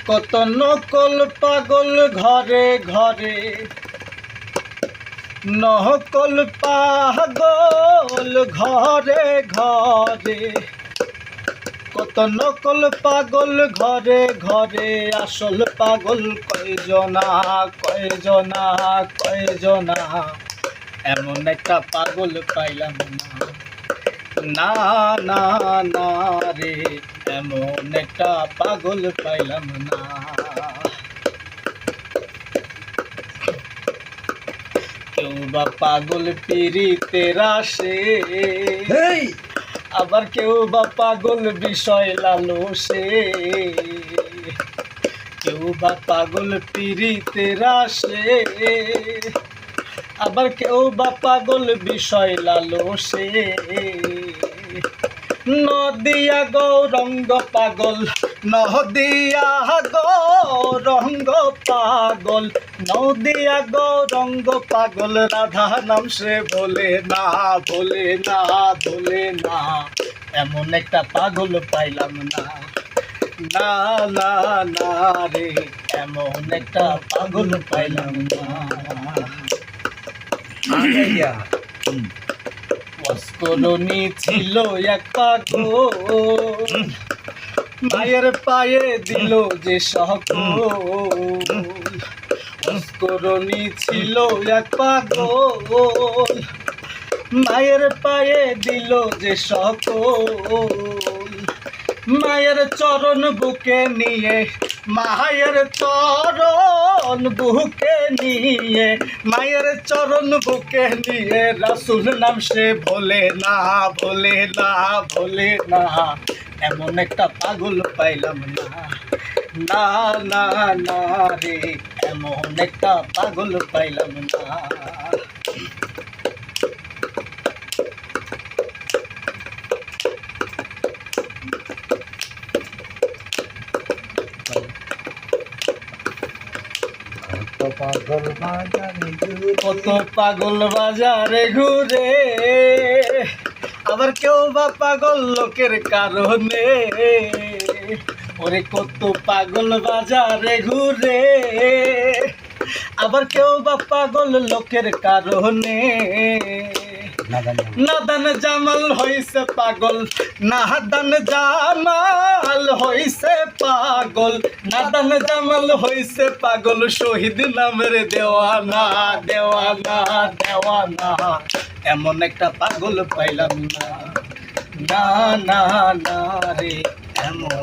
কত নকল পাগল ঘরে ঘরে, নকল পাগল ঘরে ঘরে, কত নকল পাগল ঘরে ঘরে, আসল পাগল কয়জনা কয়জনা কয়জনা, এমন একটা পাগল পাইলাম না, না না না রে, এমন একটা পাগল পাইলাম না। কেউ বা পাগল পীড়িতের আসে, আবার কেউ বা পাগল বিষয় লালসে, কেউ বা পাগল পীড়িতের আসে, আবার কেউ বা পাগল বিষয় লালসে। নদিয়া গৌরঙ্গ পাগল, নদিয়া গৌরঙ্গ পাগল, নদিয়া গৌরঙ্গ পাগল, রাধা নাম সে ভোলে না ভোলে না ভোলে না, এমন একটা পাগল পাইলাম না, না না না রে, এমন একটা পাগল পাইলাম না। অস্করণী ছিল এক পাগল, মায়ের পায়ে দিল যে সকল। অস্করণী ছিল এক পাগল, মায়ের পায়ে দিল যে সকল। মায়ের চরণ বুকে নিয়ে, মায়ের চরণ বুকে নিয়ে, মায়ের চরণ বুকে নিয়ে, রাসূল নাম সে ভোলে না ভোলে না ভোলে না, এমন একটা পাগল পাইলাম না, না না না রে, এমন একটা পাগল পাইলাম না। কত পাগল বাজারে ঘুরে, আবার কেউ বা পাগল লোকের কারণে, ওরে কত পাগল বাজারে ঘুরে, আবার কেউ বা পাগল লোকের কারণে। নাদান জামাল হইছে পাগল, নাদান জামাল হইছে পাগল, নাদান জামাল হইছে পাগল, শহীদ নামের দেওয়ানা দেওয়ানা দেওয়ানা, এমন একটা পাগল পাইলাম না, না না না রে, এমন